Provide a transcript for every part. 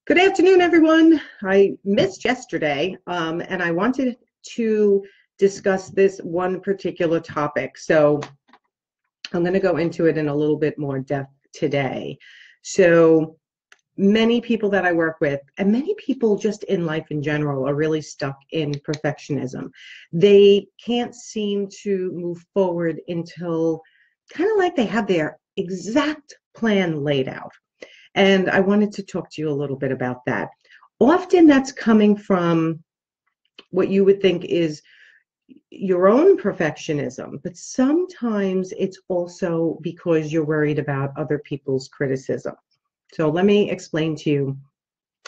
Good afternoon, everyone. I missed yesterday, and I wanted to discuss this one particular topic. So I'm going to go into it in a little bit more depth today. So many people that I work with, and many people just in life in general, are really stuck in perfectionism. They can't seem to move forward until kind of like they have their exact plan laid out. And I wanted to talk to you a little bit about that. Often that's coming from what you would think is your own perfectionism, but sometimes it's also because you're worried about other people's criticism. So let me explain to you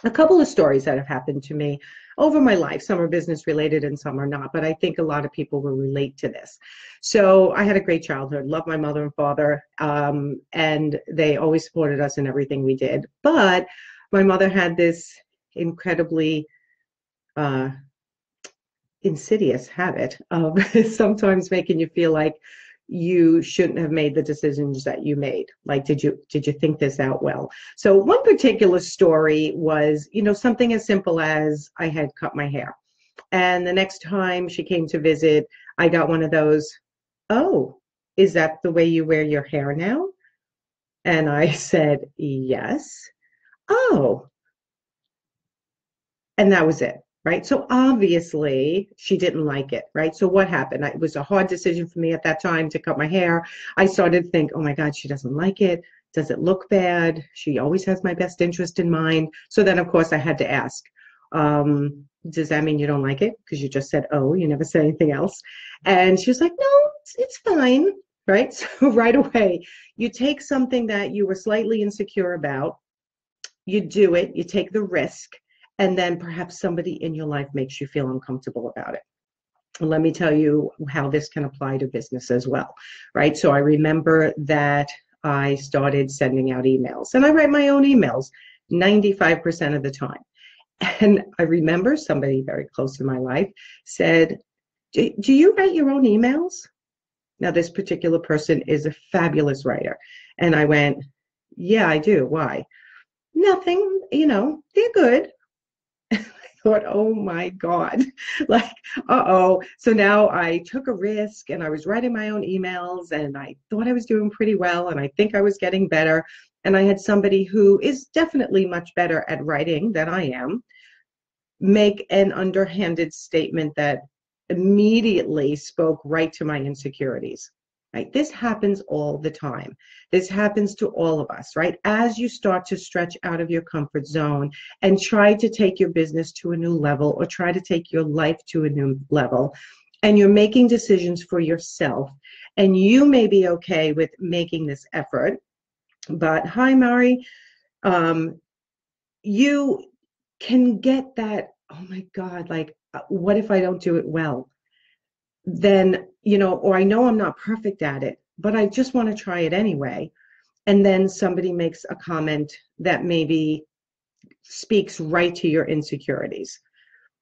a couple of stories that have happened to me over my life. Some are business related and some are not, but I think a lot of people will relate to this. So I had a great childhood, loved my mother and father, and they always supported us in everything we did. But my mother had this incredibly uh, insidious habit of sometimes making you feel like you shouldn't have made the decisions that you made. Like, did you think this out well? So one particular story was, something as simple as I had cut my hair. And the next time she came to visit, I got one of those, "Oh, is that the way you wear your hair now?" And I said, "Yes." "Oh." And that was it. Right. So obviously she didn't like it. Right. So what happened? It was a hard decision for me at that time to cut my hair. I started to think, oh my God, she doesn't like it. Does it look bad? She always has my best interest in mind. So then, of course, I had to ask, does that mean you don't like it? Because you just said, oh, you never said anything else. And she was like, no, it's fine. Right. So right away, you take something that you were slightly insecure about, you do it, you take the risk, and then perhaps somebody in your life makes you feel uncomfortable about it. And let me tell you how this can apply to business as well, right? So I remember that I started sending out emails, and I write my own emails 95% of the time. And I remember somebody very close to my life said, do you write your own emails? Now, this particular person is a fabulous writer. And I went, yeah, I do. Why? Nothing, they're good. I thought, oh my God, like, uh-oh. So now I took a risk and I was writing my own emails and I thought I was doing pretty well and I think I was getting better. And I had somebody who is definitely much better at writing than I am make an underhanded statement that immediately spoke right to my insecurities. Right? This happens all the time. This happens to all of us, right? As you start to stretch out of your comfort zone and try to take your business to a new level or try to take your life to a new level, and you're making decisions for yourself, and you may be okay with making this effort, but hi, Mari, you can get that, oh my God, like, what if I don't do it well? Then, or I know I'm not perfect at it, but I just want to try it anyway. And then somebody makes a comment that maybe speaks right to your insecurities,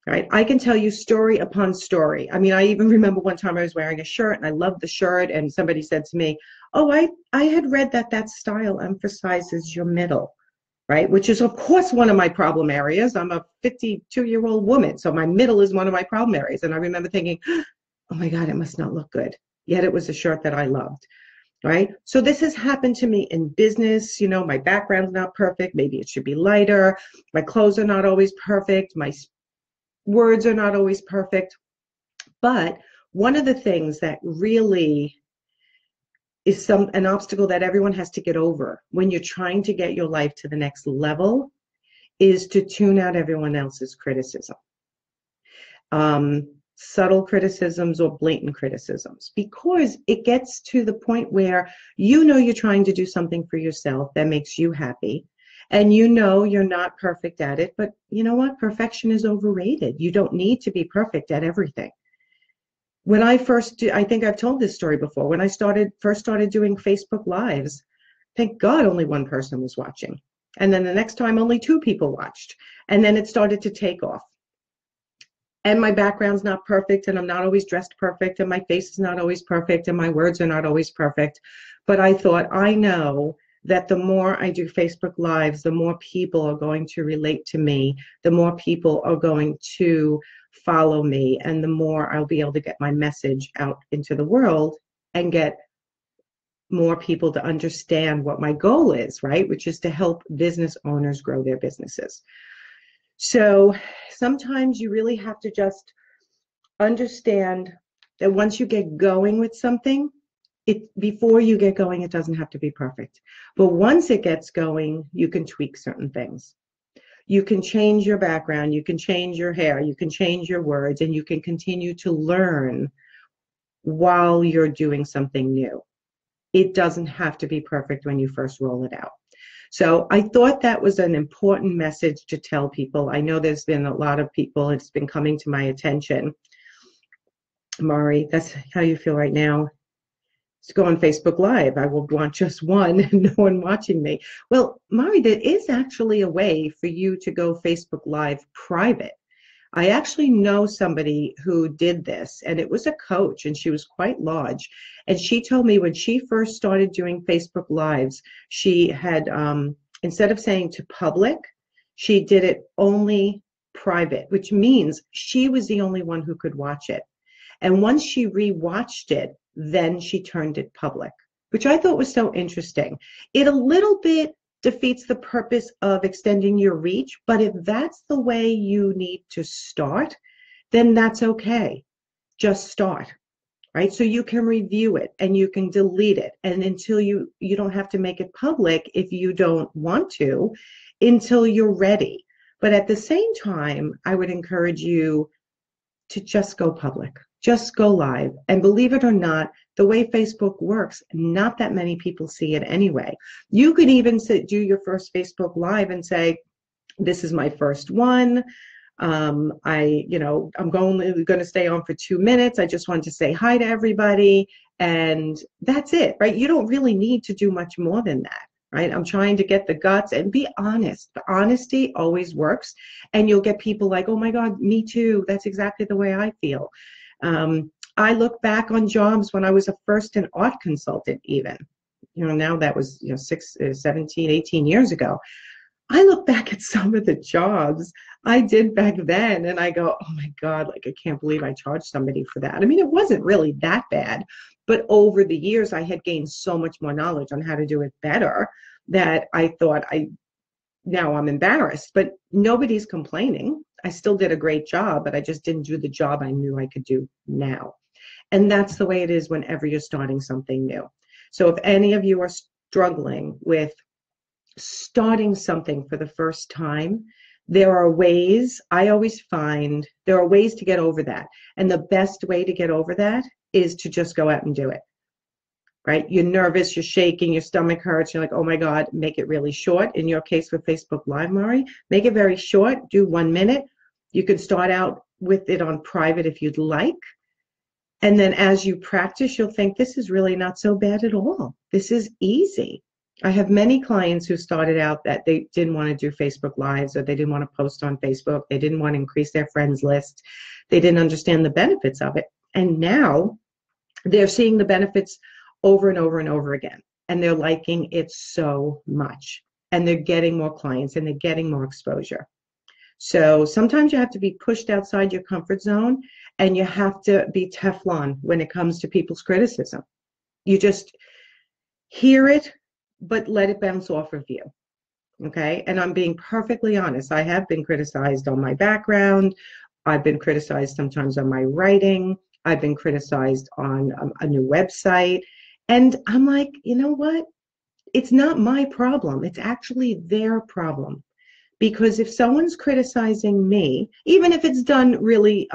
right? I can tell you story upon story. I mean, I even remember one time I was wearing a shirt and I loved the shirt, and somebody said to me, oh, I had read that style emphasizes your middle, right? Which is, of course, one of my problem areas. I'm a 52-year-old woman, so my middle is one of my problem areas. And I remember thinking, oh my God, it must not look good. Yet it was a shirt that I loved, right? So this has happened to me in business. My background's not perfect. Maybe it should be lighter. My clothes are not always perfect. My words are not always perfect. But one of the things that really is an obstacle that everyone has to get over when you're trying to get your life to the next level is to tune out everyone else's criticism. Subtle criticisms or blatant criticisms, because it gets to the point where you're trying to do something for yourself that makes you happy, and you're not perfect at it, but you know what? Perfection is overrated. You don't need to be perfect at everything. When I think I've told this story before, when I first started doing Facebook Lives, thank God only one person was watching. And then the next time only two people watched. And then it started to take off. And my background's not perfect, and I'm not always dressed perfect, and my face is not always perfect, and my words are not always perfect. But I thought, I know that the more I do Facebook Lives, the more people are going to relate to me, the more people are going to follow me, and the more I'll be able to get my message out into the world and get more people to understand what my goal is, right? Which is to help business owners grow their businesses. So sometimes you really have to just understand that once you get going with something, before you get going, it doesn't have to be perfect. But once it gets going, you can tweak certain things. You can change your background, you can change your hair, you can change your words, and you can continue to learn while you're doing something new. It doesn't have to be perfect when you first roll it out. So I thought that was an important message to tell people. I know there's been a lot of people, it's been coming to my attention. Mari, that's how you feel right now. To go on Facebook Live. I will want just one and no one watching me. Well, Mari, there is actually a way for you to go Facebook Live private. I actually know somebody who did this, and it was a coach, and she was quite large. And she told me when she first started doing Facebook Lives, she had, instead of saying to public, she did it only private, which means she was the only one who could watch it. And once she rewatched it, then she turned it public, which I thought was so interesting. It a little bit defeats the purpose of extending your reach, but if that's the way you need to start, then that's okay. Just start, right? So you can review it and you can delete it, and until you don't have to make it public if you don't want to, until you're ready. But at the same time, I would encourage you to just go public. Just go live. And believe it or not, the way Facebook works, not that many people see it anyway. You could even do your first Facebook Live and say, this is my first one. I'm going to stay on for 2 minutes. I just wanted to say hi to everybody. And that's it, right? You don't really need to do much more than that, right? I'm trying to get the guts and be honest. The honesty always works. And you'll get people like, oh my God, me too. That's exactly the way I feel. I look back on jobs when I was an art consultant even. Now that was 17, 18 years ago. I look back at some of the jobs I did back then and I go, oh my God, like I can't believe I charged somebody for that. I mean, it wasn't really that bad, but over the years I had gained so much more knowledge on how to do it better that I thought now I'm embarrassed, but nobody's complaining. I still did a great job, but I just didn't do the job I knew I could do now. And that's the way it is whenever you're starting something new. So if any of you are struggling with starting something for the first time, there are ways, I always find there are ways to get over that. And the best way to get over that is to just go out and do it. Right? You're nervous, you're shaking, your stomach hurts, you're like, oh my God, make it really short. In your case with Facebook Live, Mari, make it very short, do 1 minute. You can start out with it on private if you'd like. And then as you practice, you'll think this is really not so bad at all. This is easy. I have many clients who started out that they didn't want to do Facebook Lives, or they didn't want to post on Facebook. They didn't want to increase their friends list. They didn't understand the benefits of it. And now they're seeing the benefits over and over and over again. And they're liking it so much. And they're getting more clients and they're getting more exposure. So sometimes you have to be pushed outside your comfort zone, and you have to be Teflon when it comes to people's criticism. You just hear it, but let it bounce off of you. Okay? And I'm being perfectly honest. I have been criticized on my background. I've been criticized sometimes on my writing. I've been criticized on a new website. And I'm like, you know what? It's not my problem. It's actually their problem. Because if someone's criticizing me, even if it's done really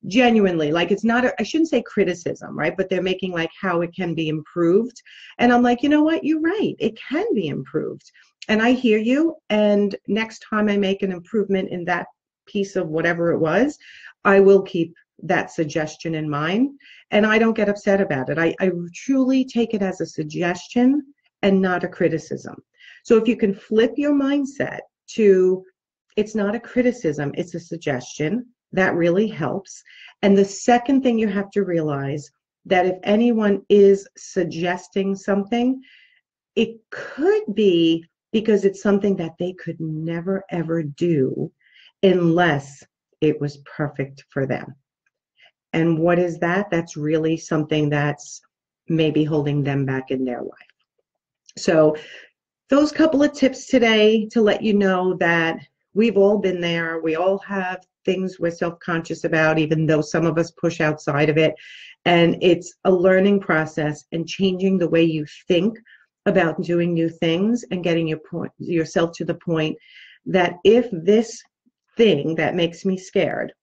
genuinely, like it's not, I shouldn't say criticism, right? But they're making like how it can be improved. And I'm like, you know what? You're right. It can be improved. And I hear you. And next time I make an improvement in that piece of whatever it was, I will keep that suggestion in mind. And I don't get upset about it. I truly take it as a suggestion and not a criticism. So if you can flip your mindset to, it's not a criticism, it's a suggestion, that really helps. And the second thing you have to realize, that if anyone is suggesting something, it could be because it's something that they could never, ever do unless it was perfect for them. And what is that? That's really something that's maybe holding them back in their life. So those couple of tips today to let you know that we've all been there. We all have things we're self-conscious about, even though some of us push outside of it. And it's a learning process and changing the way you think about doing new things and getting yourself to the point that if this thing that makes me scared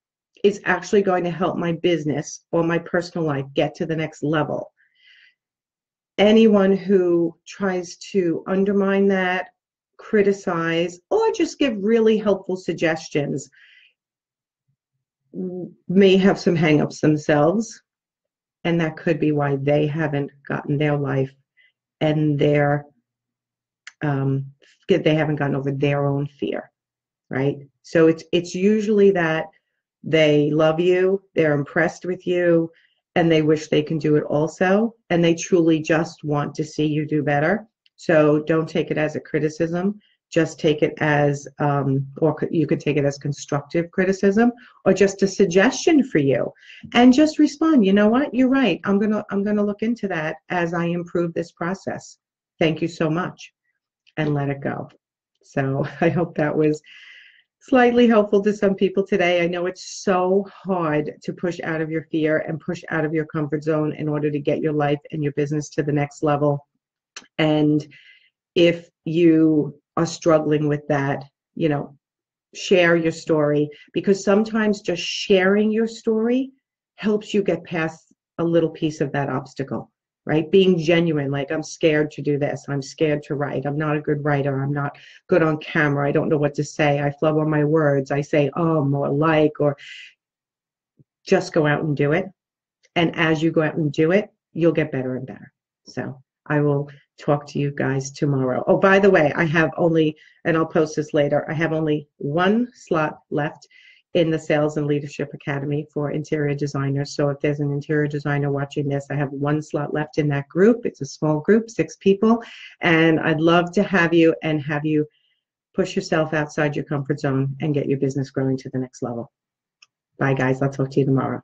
is actually going to help my business or my personal life get to the next level, anyone who tries to undermine that, criticize, or just give really helpful suggestions may have some hangups themselves, and that could be why they haven't gotten their life and they haven't gotten over their own fear, right? So it's usually that they love you, they're impressed with you, and they wish they can do it also, and they truly just want to see you do better. So don't take it as a criticism. Just take it as, or you could take it as constructive criticism, or just a suggestion for you, and just respond. You know what? You're right. I'm gonna look into that as I improve this process. Thank you so much, and let it go. So I hope that was slightly helpful to some people today. I know it's so hard to push out of your fear and push out of your comfort zone in order to get your life and your business to the next level. And if you are struggling with that, share your story, because sometimes just sharing your story helps you get past a little piece of that obstacle, right? Being genuine, like, I'm scared to do this. I'm scared to write. I'm not a good writer. I'm not good on camera. I don't know what to say. I flub on my words. I say, or like, or just go out and do it. And as you go out and do it, you'll get better and better. So I will talk to you guys tomorrow. Oh, by the way, I have only, and I'll post this later, I have only one slot left in the Sales and Leadership Academy for interior designers. So if there's an interior designer watching this, I have one slot left in that group. It's a small group, 6 people, and I'd love to have you and have you push yourself outside your comfort zone and get your business growing to the next level. Bye, guys. I'll talk to you tomorrow.